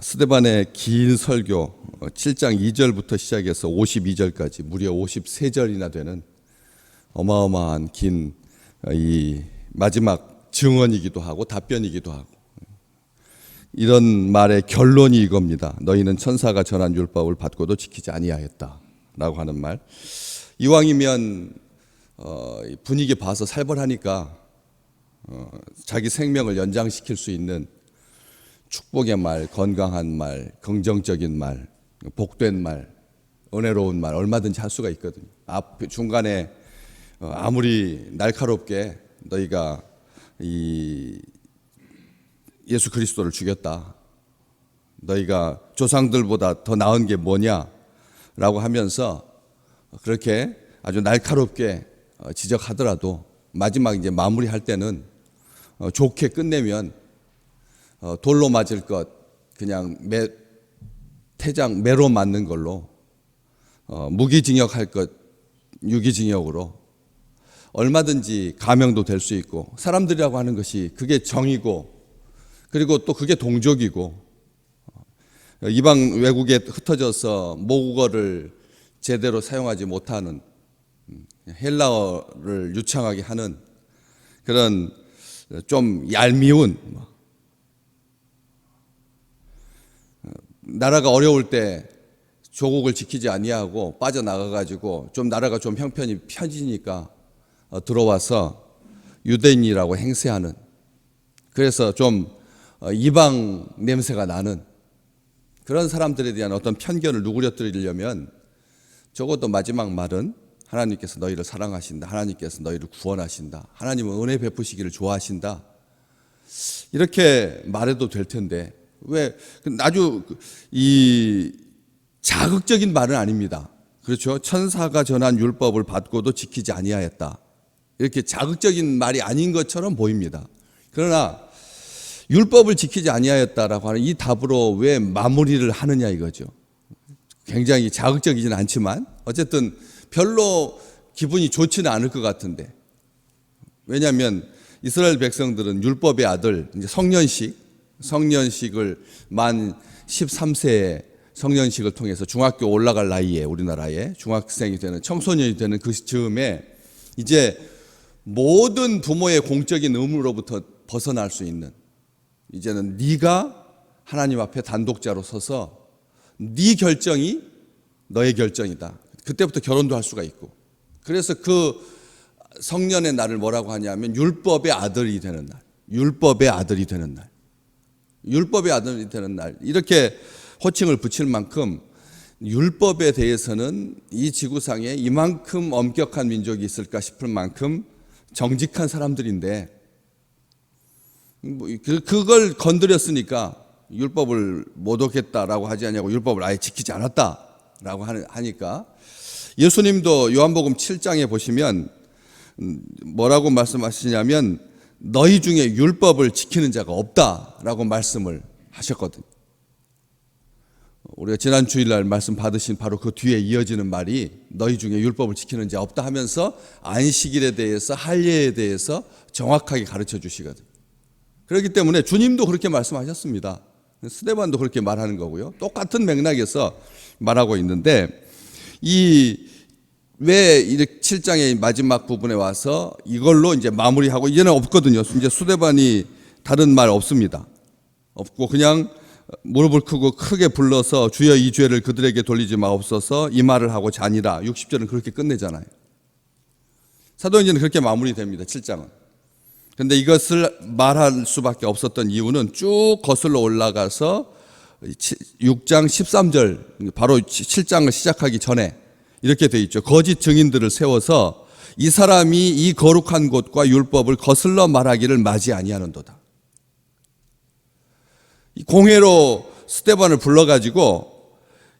스데반의 긴 설교 7장 2절부터 시작해서 52절까지 무려 53절이나 되는 어마어마한 긴 이 마지막 증언이기도 하고 답변이기도 하고, 이런 말의 결론이 이겁니다. 너희는 천사가 전한 율법을 받고도 지키지 아니하였다 라고 하는 말. 이왕이면 분위기 봐서 살벌하니까 자기 생명을 연장시킬 수 있는 축복의 말, 건강한 말, 긍정적인 말, 복된 말, 은혜로운 말 얼마든지 할 수가 있거든요. 중간에 아무리 날카롭게 너희가 이 예수 그리스도를 죽였다, 너희가 조상들보다 더 나은 게 뭐냐라고 하면서 그렇게 아주 날카롭게 지적하더라도 마지막 이제 마무리할 때는 좋게 끝내면 돌로 맞을 것 그냥 태장 매로 맞는 걸로, 무기징역할 것 유기징역으로 얼마든지 감형도 될 수 있고, 사람들이라고 하는 것이 그게 정이고 그리고 또 그게 동족이고, 이방 외국에 흩어져서 모국어를 제대로 사용하지 못하는, 헬라어를 유창하게 하는 그런 좀 얄미운, 나라가 어려울 때 조국을 지키지 아니하고 빠져나가가지고 좀 나라가 좀 형편이 펴지니까 들어와서 유대인이라고 행세하는, 그래서 좀 이방 냄새가 나는 그런 사람들에 대한 어떤 편견을 누그러뜨리려면 적어도 마지막 말은 하나님께서 너희를 사랑하신다, 하나님께서 너희를 구원하신다, 하나님은 은혜 베푸시기를 좋아하신다, 이렇게 말해도 될 텐데 왜 아주 이 자극적인 말은 아닙니다. 그렇죠? 천사가 전한 율법을 받고도 지키지 아니하였다, 이렇게 자극적인 말이 아닌 것처럼 보입니다. 그러나 율법을 지키지 아니하였다라고 하는 이 답으로 왜 마무리를 하느냐 이거죠. 굉장히 자극적이진 않지만 어쨌든 별로 기분이 좋지는 않을 것 같은데, 왜냐하면 이스라엘 백성들은 율법의 아들, 이제 성년식을 만 13세에 성년식을 통해서 중학교 올라갈 나이에, 우리나라에 중학생이 되는, 청소년이 되는 그 즈음에 이제 모든 부모의 공적인 의무로부터 벗어날 수 있는, 이제는 네가 하나님 앞에 단독자로 서서 네 결정이 너의 결정이다. 그때부터 결혼도 할 수가 있고, 그래서 그 성년의 날을 뭐라고 하냐면 율법의 아들이 되는 날, 율법의 아들이 되는 날, 율법의 아들이 되는 날, 이렇게 호칭을 붙일 만큼 율법에 대해서는 이 지구상에 이만큼 엄격한 민족이 있을까 싶을 만큼 정직한 사람들인데, 그걸 건드렸으니까 율법을 모독했다라고 하지 않냐고, 율법을 아예 지키지 않았다라고 하니까, 예수님도 요한복음 7장에 보시면 뭐라고 말씀하시냐면 너희 중에 율법을 지키는 자가 없다라고 말씀을 하셨거든요. 우리가 지난 주일날 말씀 받으신 바로 그 뒤에 이어지는 말이 너희 중에 율법을 지키는 자 없다 하면서 안식일에 대해서, 할례에 대해서 정확하게 가르쳐 주시거든요. 그렇기 때문에 주님도 그렇게 말씀하셨습니다. 스데반도 그렇게 말하는 거고요. 똑같은 맥락에서 말하고 있는데, 왜 이렇게 7장의 마지막 부분에 와서 이걸로 이제 마무리하고 이제는 없거든요. 이제 스데반이 다른 말 없습니다. 없고 그냥 무릎을 꿇고 크게 불러서 주여 이 죄를 그들에게 돌리지 마옵소서 이 말을 하고 자니라. 60절은 그렇게 끝내잖아요. 사도행전은 그렇게 마무리됩니다. 7장은. 그런데 이것을 말할 수밖에 없었던 이유는 쭉 거슬러 올라가서 6장 13절, 바로 7장을 시작하기 전에 이렇게 돼 있죠. 거짓 증인들을 세워서 이 사람이 이 거룩한 곳과 율법을 거슬러 말하기를 맞이 아니하는도다. 공회로 스데반을 불러가지고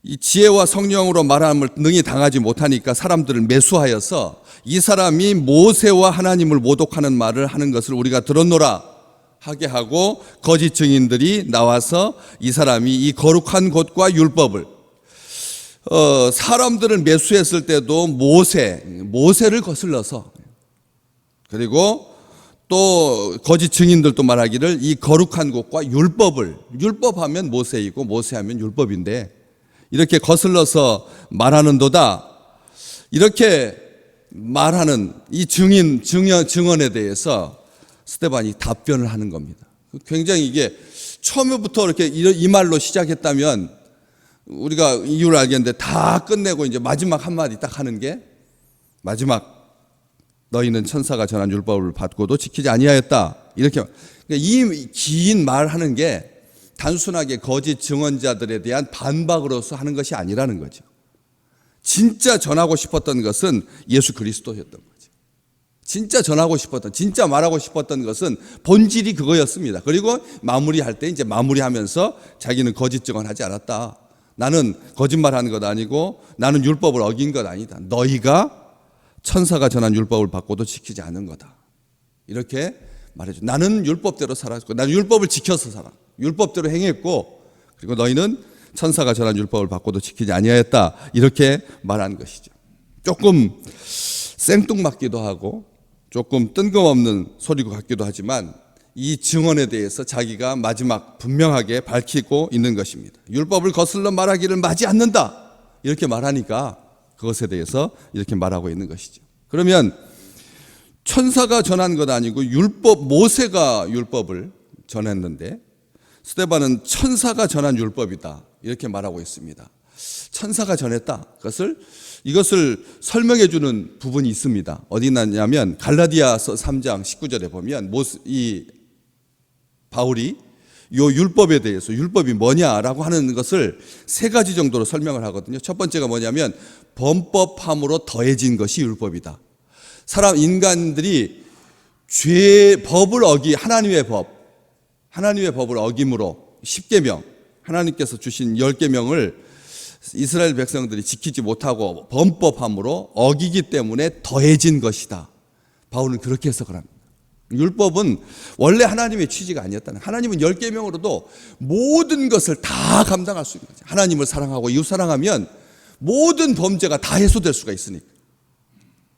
이 지혜와 성령으로 말함을 능히 당하지 못하니까 사람들을 매수하여서 이 사람이 모세와 하나님을 모독하는 말을 하는 것을 우리가 들었노라 하게 하고, 거짓 증인들이 나와서 이 사람이 이 거룩한 곳과 율법을, 사람들을 매수했을 때도 모세를 거슬러서, 그리고 또 거짓 증인들도 말하기를 이 거룩한 곳과 율법하면 모세이고 모세하면 율법인데 이렇게 거슬러서 말하는도다. 이렇게 말하는 이 증언에 대해서 스데반이 답변을 하는 겁니다. 굉장히 이게 처음부터 이렇게 이 말로 시작했다면 우리가 이유를 알겠는데 다 끝내고 이제 마지막 한마디 딱 하는 게 마지막 너희는 천사가 전한 율법을 받고도 지키지 아니하였다. 이렇게 이 긴 말하는 게 단순하게 거짓 증언자들에 대한 반박으로서 하는 것이 아니라는 거죠. 진짜 전하고 싶었던 것은 예수 그리스도였던 거죠. 진짜 전하고 싶었던, 진짜 말하고 싶었던 것은 본질이 그거였습니다. 그리고 마무리할 때 이제 마무리하면서 자기는 거짓 증언하지 않았다. 나는 거짓말하는 것 아니고 나는 율법을 어긴 것 아니다. 너희가 천사가 전한 율법을 받고도 지키지 않은 거다. 이렇게 말해줘. 나는 율법대로 살았고, 나는 율법을 지켜서 살아. 율법대로 행했고, 그리고 너희는 천사가 전한 율법을 받고도 지키지 아니하였다. 이렇게 말한 것이죠. 조금 생뚱맞기도 하고, 조금 뜬금없는 소리 같기도 하지만, 이 증언에 대해서 자기가 마지막 분명하게 밝히고 있는 것입니다. 율법을 거슬러 말하기를 마지 않는다. 이렇게 말하니까 그것에 대해서 이렇게 말하고 있는 것이죠. 그러면 천사가 전한 것 아니고 모세가 율법을 전했는데 스데반은 천사가 전한 율법이다. 이렇게 말하고 있습니다. 천사가 전했다. 이것을 설명해 주는 부분이 있습니다. 어디 있냐면 갈라디아서 3장 19절에 보면 이 바울이 요 율법에 대해서 율법이 뭐냐라고 하는 것을 세 가지 정도로 설명을 하거든요. 첫 번째가 뭐냐면 범법함으로 더해진 것이 율법이다. 인간들이 하나님의 법을 어김으로 10계명, 하나님께서 주신 10계명을 이스라엘 백성들이 지키지 못하고 범법함으로 어기기 때문에 더해진 것이다. 바울은 그렇게 해석을 합니다. 율법은 원래 하나님의 취지가 아니었다는, 하나님은 10계명으로도 모든 것을 다 감당할 수 있는 거죠. 하나님을 사랑하고 이웃 사랑하면 모든 범죄가 다 해소될 수가 있으니까.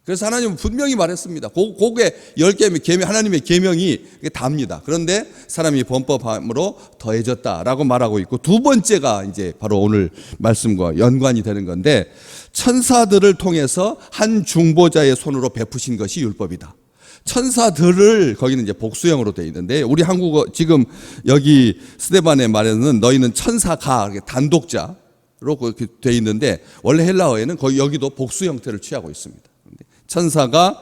그래서 하나님은 분명히 말했습니다. 그게 10계명, 하나님의 계명이 답니다. 그런데 사람이 범법함으로 더해졌다라고 말하고 있고, 두 번째가 이제 바로 오늘 말씀과 연관이 되는 건데, 천사들을 통해서 한 중보자의 손으로 베푸신 것이 율법이다. 천사들을, 거기는 이제 복수형으로 되어 있는데, 우리 한국어 지금 여기 스데반의 말에는 너희는 천사가 단독자로 그렇게 되어 있는데, 원래 헬라어에는 여기도 복수 형태를 취하고 있습니다. 천사가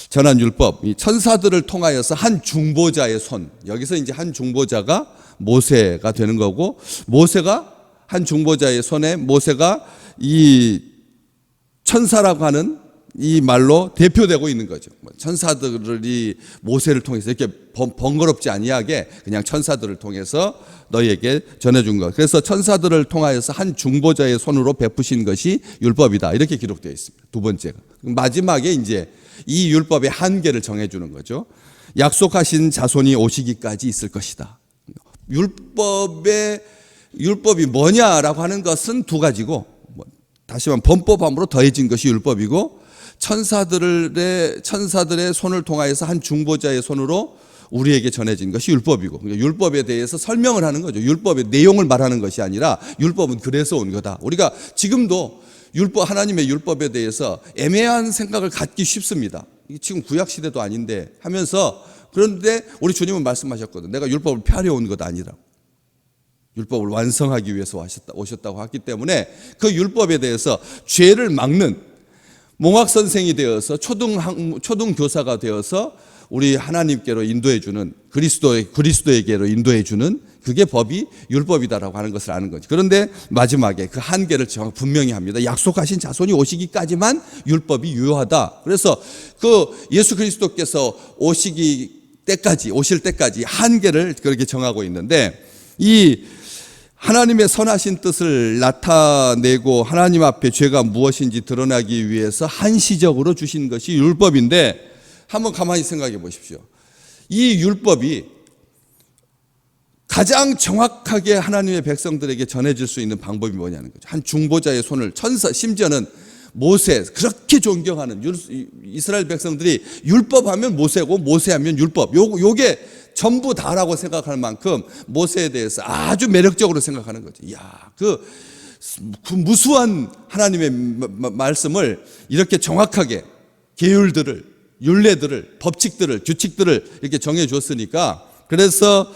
전한 율법, 이 천사들을 통하여서 한 중보자의 손, 여기서 이제 한 중보자가 모세가 되는 거고, 한 중보자의 손에 모세가 이 천사라고 하는 이 말로 대표되고 있는 거죠. 천사들이 모세를 통해서 이렇게 번거롭지 아니하게 그냥 천사들을 통해서 너희에게 전해준 것. 그래서 천사들을 통하여서 한 중보자의 손으로 베푸신 것이 율법이다. 이렇게 기록되어 있습니다. 두 번째가. 마지막에 이제 이 율법의 한계를 정해주는 거죠. 약속하신 자손이 오시기까지 있을 것이다. 율법이 뭐냐라고 하는 것은 두 가지고, 다시 말하면 범법함으로 더해진 것이 율법이고, 천사들의 손을 통하여서 한 중보자의 손으로 우리에게 전해진 것이 율법이고, 그러니까 율법에 대해서 설명을 하는 거죠. 율법의 내용을 말하는 것이 아니라 율법은 그래서 온 거다. 우리가 지금도 하나님의 율법에 대해서 애매한 생각을 갖기 쉽습니다. 지금 구약 시대도 아닌데 하면서, 그런데 우리 주님은 말씀하셨거든. 내가 율법을 폐하려 온 것 아니라고. 율법을 완성하기 위해서 오셨다고 했기 때문에 그 율법에 대해서 죄를 막는 몽학 선생이 되어서 초등 교사가 되어서 우리 하나님께로 인도해 주는, 그리스도에게로 인도해 주는, 그게 법이 율법이다라고 하는 것을 아는 거죠. 그런데 마지막에 그 한계를 분명히 합니다. 약속하신 자손이 오시기까지만 율법이 유효하다. 그래서 그 예수 그리스도께서 오실 때까지 한계를 그렇게 정하고 있는데, 이 하나님의 선하신 뜻을 나타내고 하나님 앞에 죄가 무엇인지 드러나기 위해서 한시적으로 주신 것이 율법인데, 한번 가만히 생각해 보십시오. 이 율법이 가장 정확하게 하나님의 백성들에게 전해질 수 있는 방법이 뭐냐는 거죠. 한 중보자의 손을, 심지어는 모세 그렇게 존경하는 이스라엘 백성들이 율법하면 모세고 모세하면 율법 요게 전부 다라고 생각할 만큼 모세에 대해서 아주 매력적으로 생각하는 거죠. 이야, 그 무수한 하나님의 말씀을 이렇게 정확하게 계율들을, 율례들을, 법칙들을, 규칙들을 이렇게 정해 줬으니까 그래서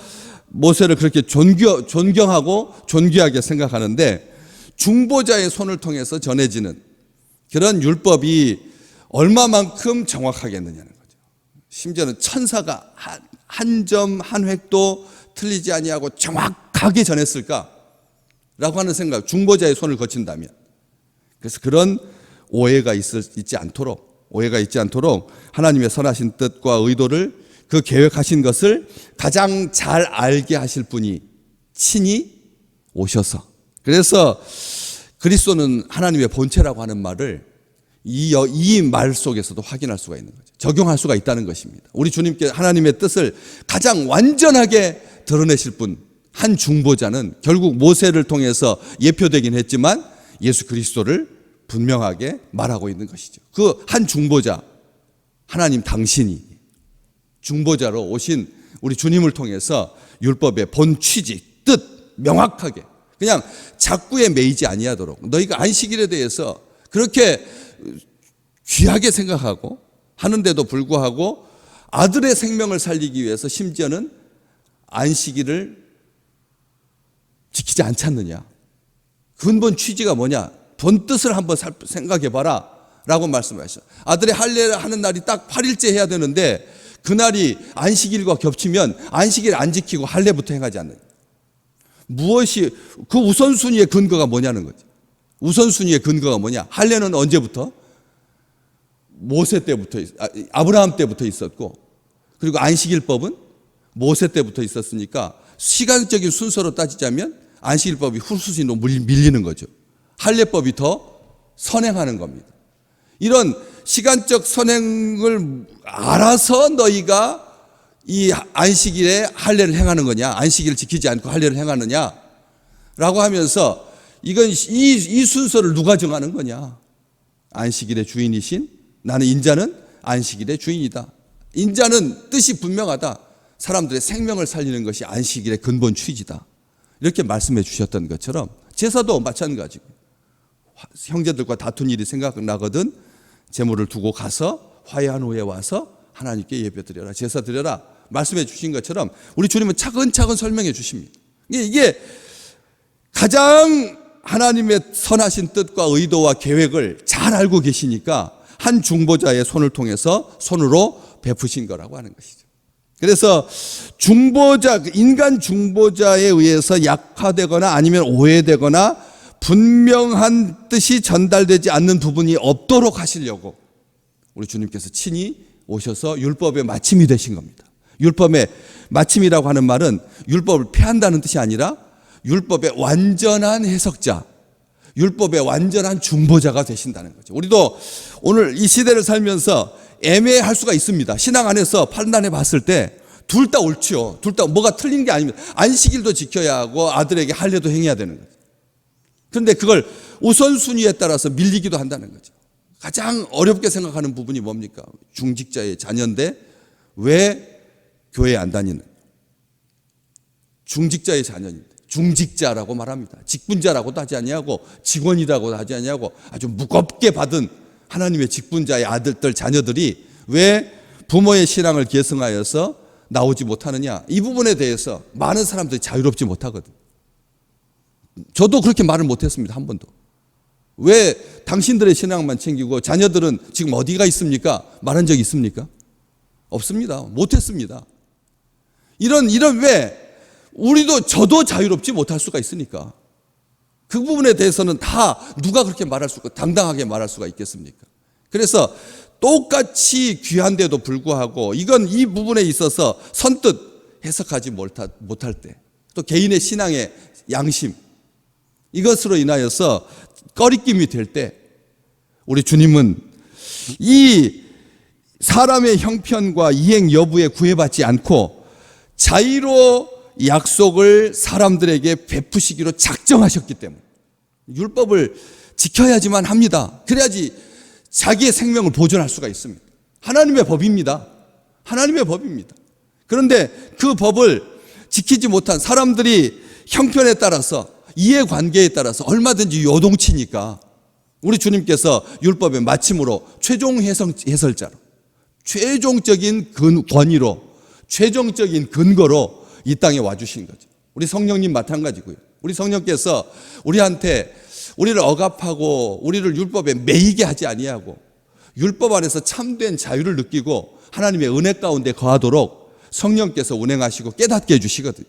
모세를 그렇게 존경하고 존귀하게 생각하는데 중보자의 손을 통해서 전해지는 그런 율법이 얼마만큼 정확하겠느냐는 거죠. 심지어는 천사가 한 점 한 획도 틀리지 아니하고 정확하게 전했을까? 라고 하는 생각, 중보자의 손을 거친다면. 그래서 그런 오해가 있지 않도록 하나님의 선하신 뜻과 의도를 그 계획하신 것을 가장 잘 알게 하실 분이 친히 오셔서, 그래서 그리스도는 하나님의 본체라고 하는 말을 이 말 속에서도 확인할 수가 있는 거죠. 적용할 수가 있다는 것입니다. 우리 주님께 하나님의 뜻을 가장 완전하게 드러내실 분, 한 중보자는 결국 모세를 통해서 예표되긴 했지만 예수 그리스도를 분명하게 말하고 있는 것이죠. 그 한 중보자, 하나님 당신이 중보자로 오신 우리 주님을 통해서 율법의 본 취지, 뜻 명확하게, 그냥 작구에 매이지 아니하도록 너희가 안식일에 대해서 그렇게 귀하게 생각하고 하는데도 불구하고 아들의 생명을 살리기 위해서 심지어는 안식일을 지키지 않지 않느냐. 근본 취지가 뭐냐. 본 뜻을 한번 생각해 봐라 라고 말씀하셨어요. 아들의 할례를 하는 날이 딱 8일째 해야 되는데 그날이 안식일과 겹치면 안식일 안 지키고 할례부터 행하지 않느냐. 무엇이 그 우선순위의 근거가 뭐냐는 거죠. 우선순위의 근거가 뭐냐. 할례는 언제부터? 모세 때부터, 아브라함 때부터 있었고, 그리고 안식일법은 모세 때부터 있었으니까 시간적인 순서로 따지자면 안식일법이 후순위로 밀리는 거죠. 할례법이 더 선행하는 겁니다. 이런 시간적 선행을 알아서 너희가 이 안식일에 할례를 행하는 거냐, 안식일을 지키지 않고 할례를 행하느냐 라고 하면서 이건 이 순서를 누가 정하는 거냐. 안식일의 주인이신 나는 인자는 안식일의 주인이다. 인자는 뜻이 분명하다. 사람들의 생명을 살리는 것이 안식일의 근본 취지다. 이렇게 말씀해 주셨던 것처럼 제사도 마찬가지고, 형제들과 다툰 일이 생각나거든 제물을 두고 가서 화해한 후에 와서 하나님께 예배 드려라, 제사 드려라 말씀해 주신 것처럼 우리 주님은 차근차근 설명해 주십니다. 이게 가장 하나님의 선하신 뜻과 의도와 계획을 잘 알고 계시니까 한 중보자의 손을 통해서 손으로 베푸신 거라고 하는 것이죠. 그래서 중보자, 인간 중보자에 의해서 약화되거나 아니면 오해되거나 분명한 뜻이 전달되지 않는 부분이 없도록 하시려고 우리 주님께서 친히 오셔서 율법의 마침이 되신 겁니다. 율법의 마침이라고 하는 말은 율법을 폐한다는 뜻이 아니라 율법의 완전한 해석자, 율법의 완전한 중보자가 되신다는 거죠. 우리도 오늘 이 시대를 살면서 애매할 수가 있습니다. 신앙 안에서 판단해 봤을 때 둘 다 옳지요. 둘 다 뭐가 틀린 게 아닙니다. 안식일도 지켜야 하고 아들에게 할례도 행해야 되는 거죠. 그런데 그걸 우선순위에 따라서 밀리기도 한다는 거죠. 가장 어렵게 생각하는 부분이 뭡니까? 중직자의 자녀인데 왜 교회에 안 다니는? 중직자의 자녀인데 중직자라고 말합니다. 직분자라고도 하지 아니하고 직원이라고도 하지 아니하고 아주 무겁게 받은 하나님의 직분자의 아들들 자녀들이 왜 부모의 신앙을 계승하여서 나오지 못하느냐. 이 부분에 대해서 많은 사람들이 자유롭지 못하거든. 저도 그렇게 말을 못했습니다. 한 번도. 왜 당신들의 신앙만 챙기고 자녀들은 지금 어디가 있습니까? 말한 적이 있습니까? 없습니다. 못했습니다. 이런 왜 우리도 저도 자유롭지 못할 수가 있으니까 그 부분에 대해서는 다 누가 그렇게 말할 수가, 당당하게 말할 수가 있겠습니까? 그래서 똑같이 귀한데도 불구하고 이건 이 부분에 있어서 선뜻 해석하지 못할 때, 또 개인의 신앙의 양심, 이것으로 인하여서 꺼리낌이 될 때 우리 주님은 이 사람의 형편과 이행 여부에 구애받지 않고 자의로 약속을 사람들에게 베푸시기로 작정하셨기 때문에, 율법을 지켜야지만 합니다. 그래야지 자기의 생명을 보존할 수가 있습니다. 하나님의 법입니다. 하나님의 법입니다. 그런데 그 법을 지키지 못한 사람들이 형편에 따라서, 이해관계에 따라서 얼마든지 요동치니까 우리 주님께서 율법의 마침으로 최종 해설자로, 최종적인 권위로, 최종적인 근거로 이 땅에 와주신 거죠. 우리 성령님 마찬가지고요. 우리 성령께서 우리한테 우리를 억압하고 우리를 율법에 매이게 하지 아니하고 율법 안에서 참된 자유를 느끼고 하나님의 은혜 가운데 거하도록 성령께서 운행하시고 깨닫게 해주시거든요.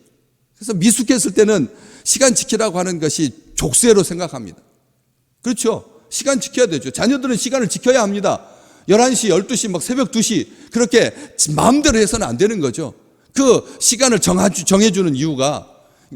그래서 미숙했을 때는 시간 지키라고 하는 것이 족쇄로 생각합니다. 그렇죠? 시간 지켜야 되죠. 자녀들은 시간을 지켜야 합니다. 11시, 12시, 막 새벽 2시 그렇게 마음대로 해서는 안 되는 거죠. 그 시간을 정해주는 이유가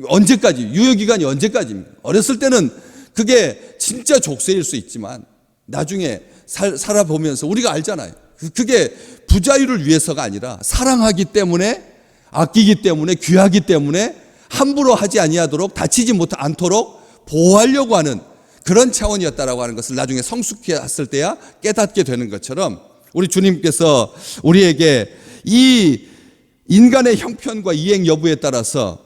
언제까지, 유효기간이 언제까지입니까? 어렸을 때는 그게 진짜 족쇄일 수 있지만 나중에 살아보면서 우리가 알잖아요. 그게 부자유를 위해서가 아니라 사랑하기 때문에, 아끼기 때문에, 귀하기 때문에 함부로 하지 아니하도록, 다치지 않도록 보호하려고 하는 그런 차원이었다라고 하는 것을 나중에 성숙했을 때야 깨닫게 되는 것처럼 우리 주님께서 우리에게 이 인간의 형편과 이행 여부에 따라서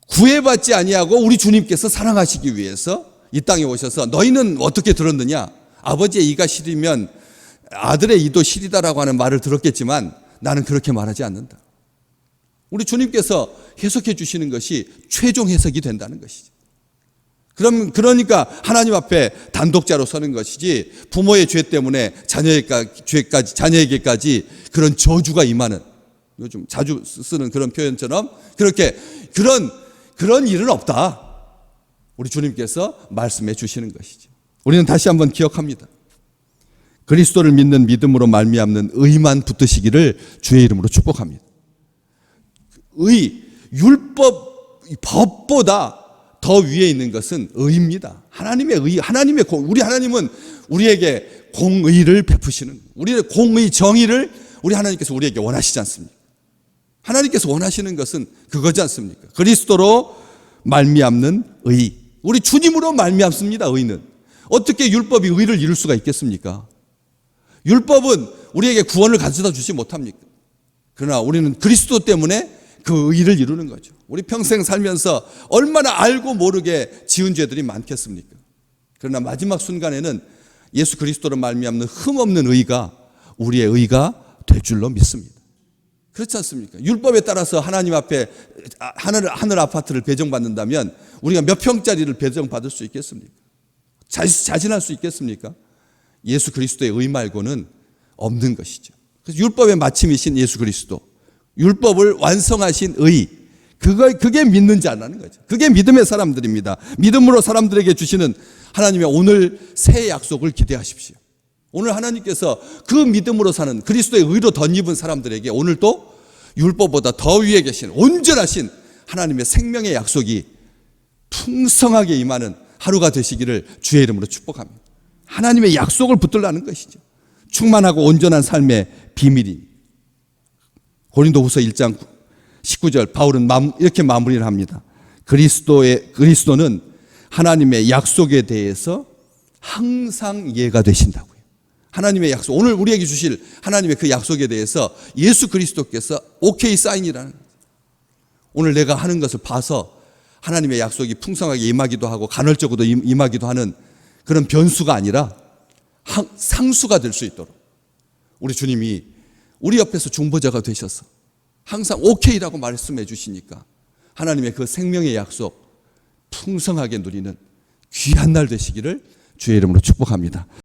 구애받지 아니하고 우리 주님께서 사랑하시기 위해서 이 땅에 오셔서 너희는 어떻게 들었느냐? 아버지의 이가 시리면 아들의 이도 시리다라고 하는 말을 들었겠지만 나는 그렇게 말하지 않는다. 우리 주님께서 해석해 주시는 것이 최종 해석이 된다는 것이죠. 그러니까 하나님 앞에 단독자로 서는 것이지 부모의 죄 때문에 자녀에게까지 그런 저주가 임하는, 요즘 자주 쓰는 그런 표현처럼 그렇게 그런 일은 없다. 우리 주님께서 말씀해 주시는 것이죠. 우리는 다시 한번 기억합니다. 그리스도를 믿는 믿음으로 말미암는 의만 붙드시기를 주의 이름으로 축복합니다. 법보다 더 위에 있는 것은 의입니다. 하나님의 의, 우리 하나님은 우리에게 공의를 베푸시는, 우리의 공의 정의를 우리 하나님께서 우리에게 원하시지 않습니까? 하나님께서 원하시는 것은 그거지 않습니까? 그리스도로 말미암는 의. 우리 주님으로 말미암습니다. 의는. 어떻게 율법이 의를 이룰 수가 있겠습니까? 율법은 우리에게 구원을 가져다 주지 못합니까? 그러나 우리는 그리스도 때문에 그 의를 이루는 거죠. 우리 평생 살면서 얼마나 알고 모르게 지은 죄들이 많겠습니까? 그러나 마지막 순간에는 예수 그리스도로 말미암는 흠없는 의가 우리의 의가 될 줄로 믿습니다. 그렇지 않습니까? 율법에 따라서 하나님 앞에 하늘 아파트를 배정받는다면 우리가 몇 평짜리를 배정받을 수 있겠습니까? 자신할 수 있겠습니까? 예수 그리스도의 의 말고는 없는 것이죠. 그래서 율법의 마침이신 예수 그리스도, 율법을 완성하신 의, 그게 믿는 자라는 거죠. 그게 믿음의 사람들입니다. 믿음으로 사람들에게 주시는 하나님의 오늘 새 약속을 기대하십시오. 오늘 하나님께서 그 믿음으로 사는 그리스도의 의로 덧입은 사람들에게 오늘도 율법보다 더 위에 계신 온전하신 하나님의 생명의 약속이 풍성하게 임하는 하루가 되시기를 주의 이름으로 축복합니다. 하나님의 약속을 붙들라는 것이죠. 충만하고 온전한 삶의 비밀이. 고린도후서 1장 19절 바울은 이렇게 마무리를 합니다. 그리스도는 하나님의 약속에 대해서 항상 이해가 되신다고요. 하나님의 약속, 오늘 우리에게 주실 하나님의 그 약속에 대해서 예수 그리스도께서 오케이 사인이라는 거예요. 오늘 내가 하는 것을 봐서 하나님의 약속이 풍성하게 임하기도 하고 간헐적으로 임하기도 하는 그런 변수가 아니라 상수가 될 수 있도록 우리 주님이 우리 옆에서 중보자가 되셔서 항상 오케이라고 말씀해 주시니까 하나님의 그 생명의 약속 풍성하게 누리는 귀한 날 되시기를 주의 이름으로 축복합니다.